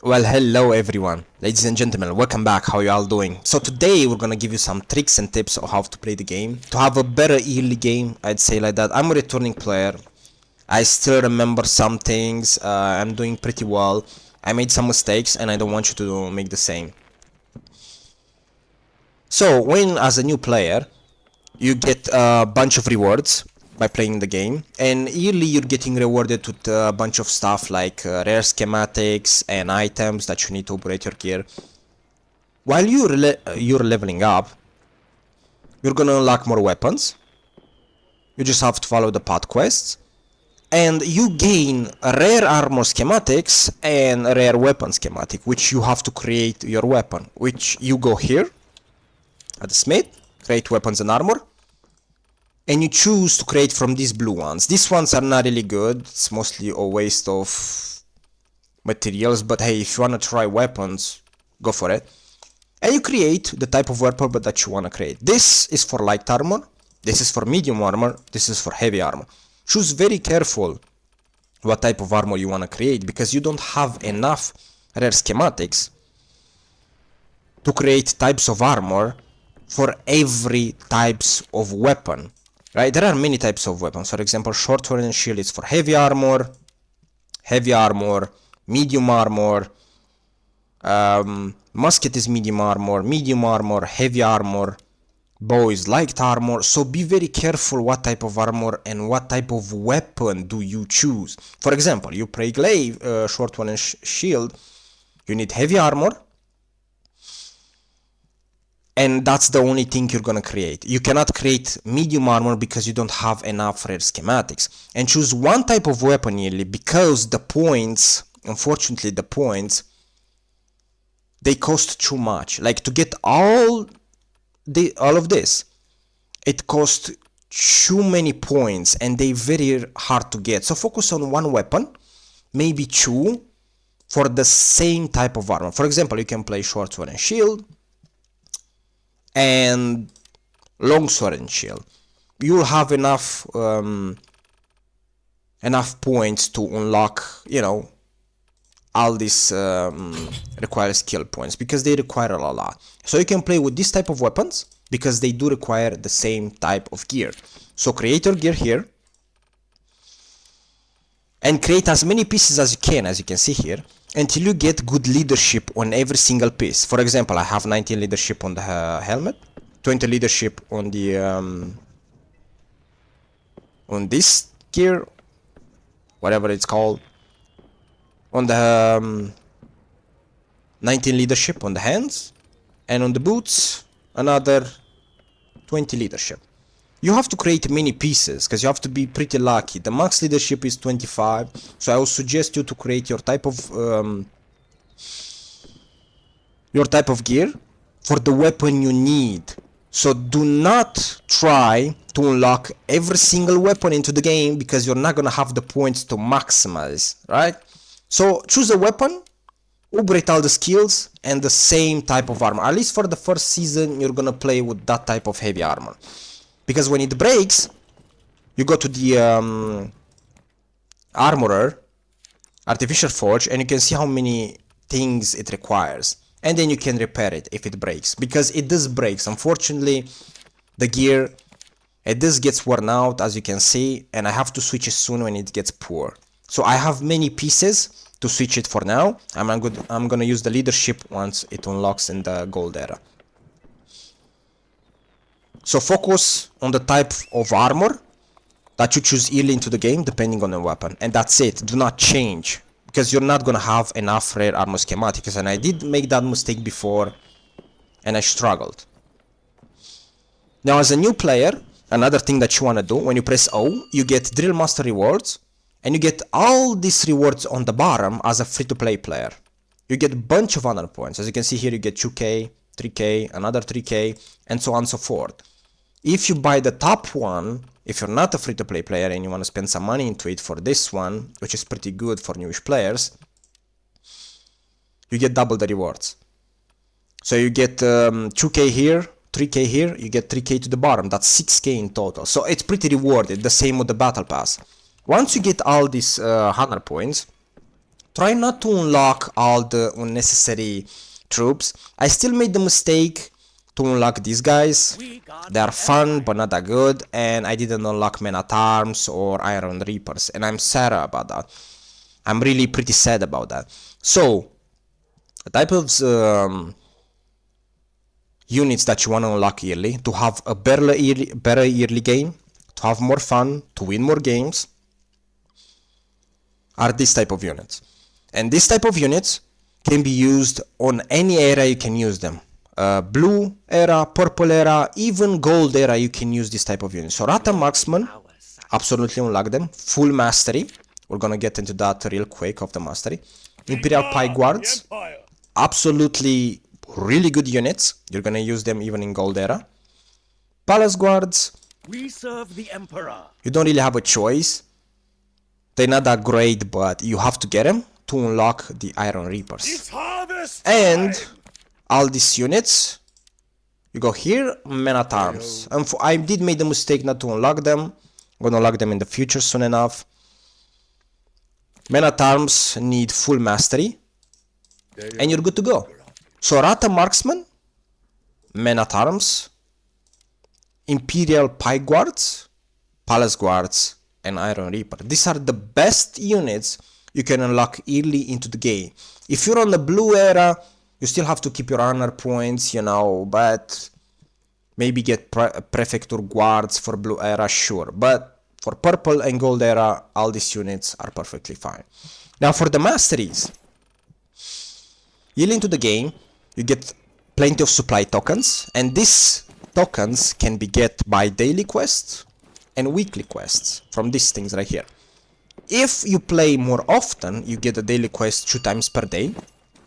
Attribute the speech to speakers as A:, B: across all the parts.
A: Well, hello everyone, ladies and gentlemen, welcome back. How you all doing? So today we're gonna give you some tricks and tips on how to play the game to have a better early game. I'd say like that. I'm a returning player. I still remember some things. I'm doing pretty well. I made some mistakes and I don't want you to make the same. So when as a new player you get a bunch of rewards by playing the game, and yearly you're getting rewarded with a bunch of stuff like rare schematics and items that you need to operate your gear. While you're leveling up, you're gonna unlock more weapons. You just have to follow the path quests, and you gain rare armor schematics and rare weapon schematic, which you have to create your weapon, which you go here at the smith, create weapons and armor, and you choose to create from these blue ones. These ones are not really good. It's mostly a waste of materials, but hey, if you wanna try weapons, go for it. And you create the type of weapon that you wanna create. This is for light armor, this is for medium armor, this is for heavy armor. Choose very careful what type of armor you wanna create, because you don't have enough rare schematics to create types of armor for every types of weapon. Right, there are many types of weapons. For example, short sword and shield is for heavy armor, medium armor, musket is medium armor, heavy armor, bow is light armor. So be very careful what type of armor and what type of weapon do you choose. For example, you play glaive, short one and shield, you need heavy armor, and that's the only thing you're gonna create. You cannot create medium armor because you don't have enough rare schematics. And choose one type of weapon yearly, because the points, unfortunately the points, they cost too much. Like to get all of this, it costs too many points and they very hard to get. So focus on one weapon, maybe two, for the same type of armor. For example, you can play short sword and shield and longsword and shield. You'll have enough points to unlock, you know, all these require skill points, because they require a lot. So you can play with this type of weapons because they do require the same type of gear. So create your gear here and create as many pieces as you can see here, until you get good leadership on every single piece. For example, I have 19 leadership on the helmet, 20 leadership on the on this gear, whatever it's called, on the 19 leadership on the hands, and on the boots another 20 leadership. You have to create many pieces because you have to be pretty lucky. The max leadership is 25, so I will suggest you to create your type of gear for the weapon you need. So do not try to unlock every single weapon into the game, because you're not gonna have the points to maximize, right? So choose a weapon, upgrade all the skills, and the same type of armor. At least for the first season you're gonna play with that type of heavy armor. Because when it breaks, you go to the armorer, artificial forge, and you can see how many things it requires. And then you can repair it if it breaks. Because it does breaks. Unfortunately, the gear, it does gets worn out, as you can see, and I have to switch it soon when it gets poor. So I have many pieces to switch it for now. I'm gonna use the leadership once it unlocks in the gold era. So focus on the type of armor that you choose early into the game, depending on the weapon, and that's it. Do not change, because you're not gonna have enough rare armor schematics, and I did make that mistake before and I struggled. Now as a new player, another thing that you wanna do, when you press O, you get drill master rewards, and you get all these rewards on the bottom as a free-to-play player. You get a bunch of honor points. As you can see here, you get 2k, 3k, another 3k, and so on and so forth. If you buy the top one, if you're not a free-to-play player and you want to spend some money into it for this one, which is pretty good for newish players, you get double the rewards. So you get 2k here, 3k here, you get 3k to the bottom. That's 6k in total. So it's pretty rewarded, the same with the battle pass. Once you get all these honor points, try not to unlock all the unnecessary troops. I still made the mistake to unlock these guys. They are fun but not that good, and I didn't unlock Men at Arms or Iron Reapers, and I'm sad about that. I'm really pretty sad about that. So the type of units that you want to unlock yearly to have a better yearly game, to have more fun, to win more games, are this type of units. And this type of units can be used on any era. You can use them. Blue era, purple era, even gold era, you can use this type of units. So Rata Marksman, absolutely unlock them. Full mastery. We're gonna get into that real quick of the mastery. Imperial Pie Guards, absolutely really good units. You're gonna use them even in gold era. Palace Guards,
B: We serve the Emperor.
A: you don't really have a choice. They're not that great, but you have to get them to unlock the Iron Reapers.
B: It's harvest
A: And
B: time.
A: all these units, you go here, Men at Arms. And I did make the mistake not to unlock them. I'm gonna unlock them in the future soon enough. Men at Arms need full mastery, and you're good to go. So Rata Marksman, Men at Arms, Imperial Pie Guards, Palace Guards, and Iron Reaper. These are the best units you can unlock early into the game. If you're on the blue era, you still have to keep your honor points, you know, but maybe get Prefecture Guards for blue era, sure. But for purple and gold era, all these units are perfectly fine. Now for the masteries, early into the game, you get plenty of supply tokens, and these tokens can be get by daily quests and weekly quests from these things right here. If you play more often, you get a daily quest 2 times per day.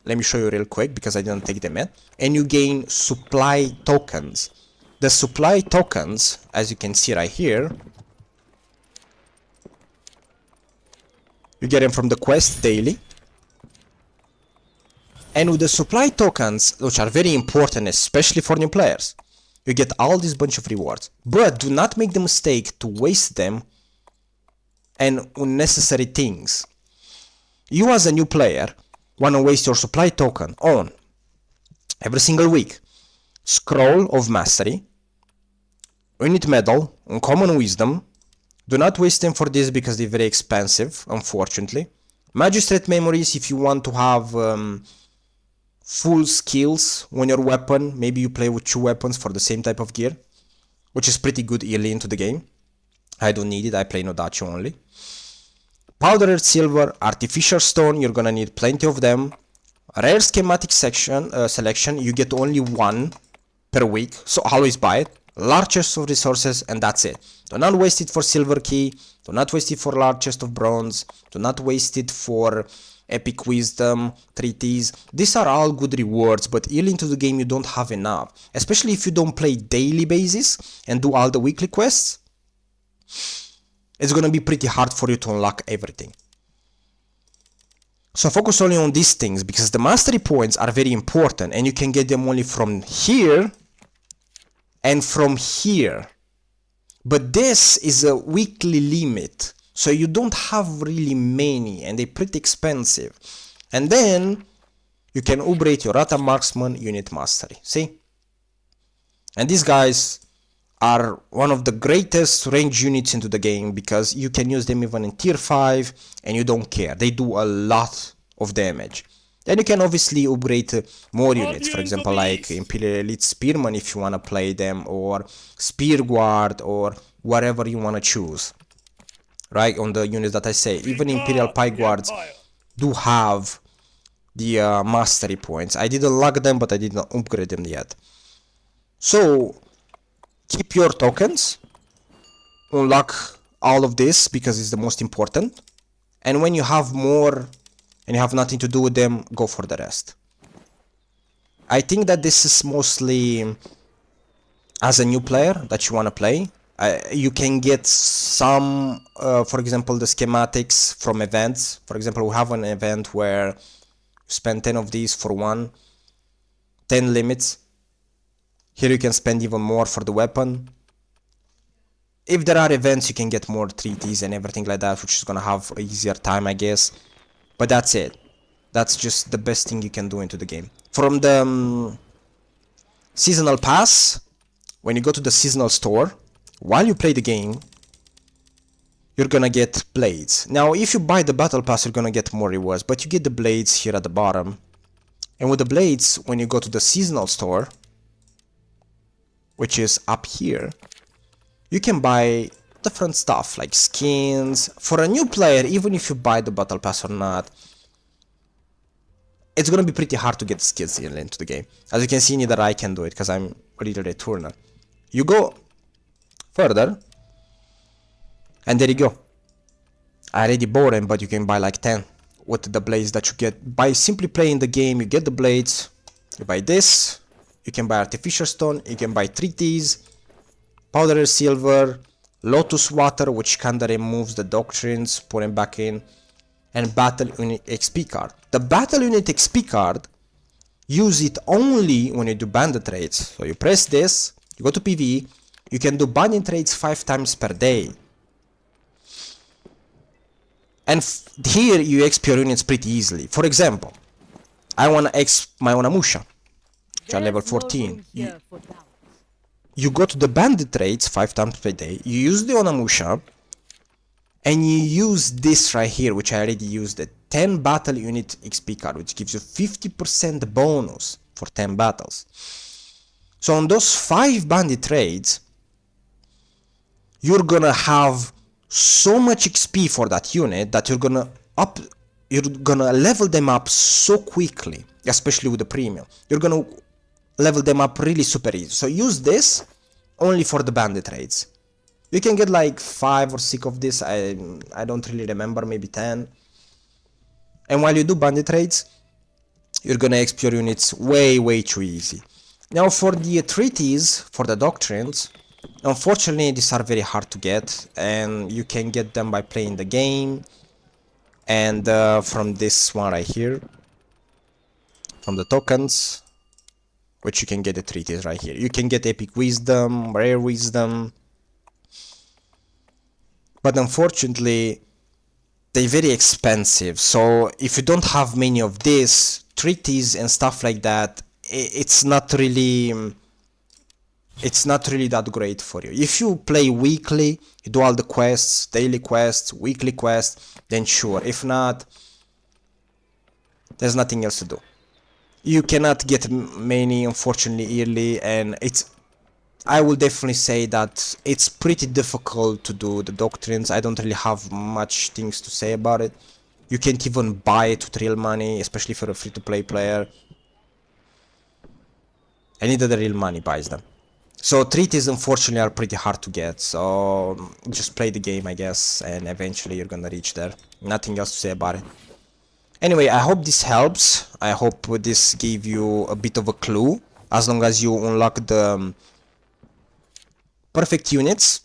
A: Let me show you real quick because I didn't take them yet. And you gain supply tokens. The supply tokens, as you can see right here, you get them from the quest daily. And with the supply tokens, which are very important, especially for new players, you get all this bunch of rewards. But do not make the mistake to waste them and unnecessary things. You as a new player want to waste your supply token on every single week Scroll of Mastery, Unit Medal, Uncommon Wisdom. Do not waste them for this because they're very expensive, unfortunately. Magistrate Memories if you want to have full skills on your weapon. Maybe you play with 2 weapons for the same type of gear, which is pretty good early into the game. I don't need it, I play Nodachi only. Powdered Silver, Artificial Stone, you're gonna need plenty of them. Rare Schematic selection, you get only 1 per week, so always buy it. Large chest of resources, and that's it. Do not waste it for Silver Key, do not waste it for large chest of bronze, do not waste it for Epic Wisdom, Treatise. These are all good rewards, but early into the game you don't have enough. Especially if you don't play daily basis and do all the weekly quests. It's gonna be pretty hard for you to unlock everything. So focus only on these things, because the mastery points are very important and you can get them only from here and from here. But this is a weekly limit, so you don't have really many and they're pretty expensive. And then you can upgrade your Rata Marksman Unit Mastery, see? And these guys are one of the greatest range units into the game, because you can use them even in tier 5 and you don't care. They do a lot of damage. Then you can obviously upgrade more units, for example like Imperial Elite Spearman if you want to play them, or Spear Guard, or whatever you want to choose. Right, on the units that I say. Even Imperial Pie Guards do have the mastery points. I didn't lock them, but I did not upgrade them yet. So keep your tokens, unlock all of this because it's the most important, and when you have more and you have nothing to do with them, go for the rest. I think that this is mostly as a new player that you want to play. You can get some, for example, the schematics from events. For example, we have an event where you spend 10 of these for 10 limits. Here you can spend even more for the weapon. If there are events, you can get more treaties and everything like that, which is gonna have an easier time, I guess. But that's it. That's just the best thing you can do into the game. From the seasonal pass, when you go to the seasonal store, while you play the game, you're gonna get blades. Now, if you buy the battle pass, you're gonna get more rewards, but you get the blades here at the bottom. And with the blades, when you go to the seasonal store, which is up here, you can buy different stuff like skins. For a new player, even if you buy the battle pass or not, it's gonna be pretty hard to get skills into the game. As you can see, neither I can do it because I'm really returner. You go further, and there you go. I already bought them, but you can buy like 10 with the blades that you get by simply playing the game. You get the blades, you buy this, you can buy artificial stone, you can buy treaties, powder silver, lotus water, which kinda removes the doctrines, put them back in, and battle unit XP card. The battle unit XP card, use it only when you do bandit raids. So you press this, you go to PvE, you can do bandit raids 5 times per day. And here you XP your units pretty easily. For example, I wanna XP my Onamusha, which are level 14. You go to the bandit raids 5 times per day, you use the Onamusha, and you use this right here, which I already used, the 10 battle unit XP card, which gives you 50% bonus for 10 battles. So on those 5 bandit raids, you're gonna have so much XP for that unit that you're gonna level them up so quickly, especially with the premium. You're gonna level them up really super easy. So use this only for the bandit raids. You can get like 5 or 6 of this, I don't really remember, maybe 10. And while you do bandit raids, you're gonna XP your units way too easy. Now for the treaties, for the doctrines, unfortunately these are very hard to get, and you can get them by playing the game. And from this one right here, from the tokens, which you can get the treaties right here. You can get epic wisdom, rare wisdom, but unfortunately they're very expensive. So if you don't have many of these treaties and stuff like that, it's not really that great for you. If you play weekly, you do all the quests, daily quests, weekly quests, then sure. If not, there's nothing else to do. You cannot get many, unfortunately, early, and I will definitely say that it's pretty difficult to do the doctrines. I don't really have much things to say about it. You can't even buy it with real money, especially for a free-to-play player. And neither the real money buys them. So treaties, unfortunately, are pretty hard to get. So just play the game, I guess, and eventually you're gonna reach there. Nothing else to say about it. Anyway, I hope this helps. I hope this gave you a bit of a clue. As long as you unlock the perfect units,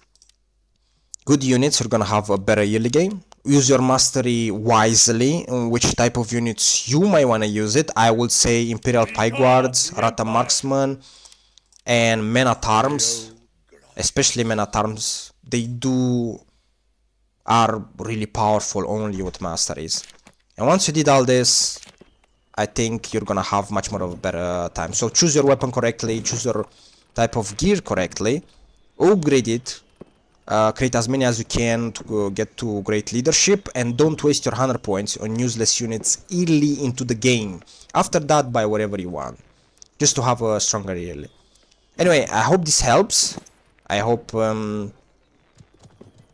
A: good units, you're gonna have a better yearly game. Use your mastery wisely on which type of units you might wanna use it. I would say Imperial Pie Guards, Rata Marksman, and Men at Arms, especially Men at Arms. They are really powerful only with masteries. And once you did all this, I think you're gonna have much more of a better time. So choose your weapon correctly, choose your type of gear correctly, upgrade it, create as many as you can to get to great leadership, and don't waste your 100 points on useless units early into the game. After that, buy whatever you want, just to have a stronger early. Anyway, I hope this helps. I hope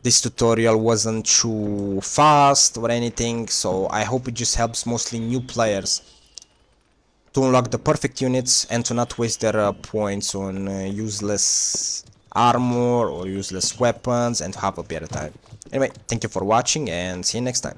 A: this tutorial wasn't too fast or anything, so I hope it just helps mostly new players to unlock the perfect units and to not waste their points on useless armor or useless weapons, and to have a better time. Anyway, thank you for watching and see you next time.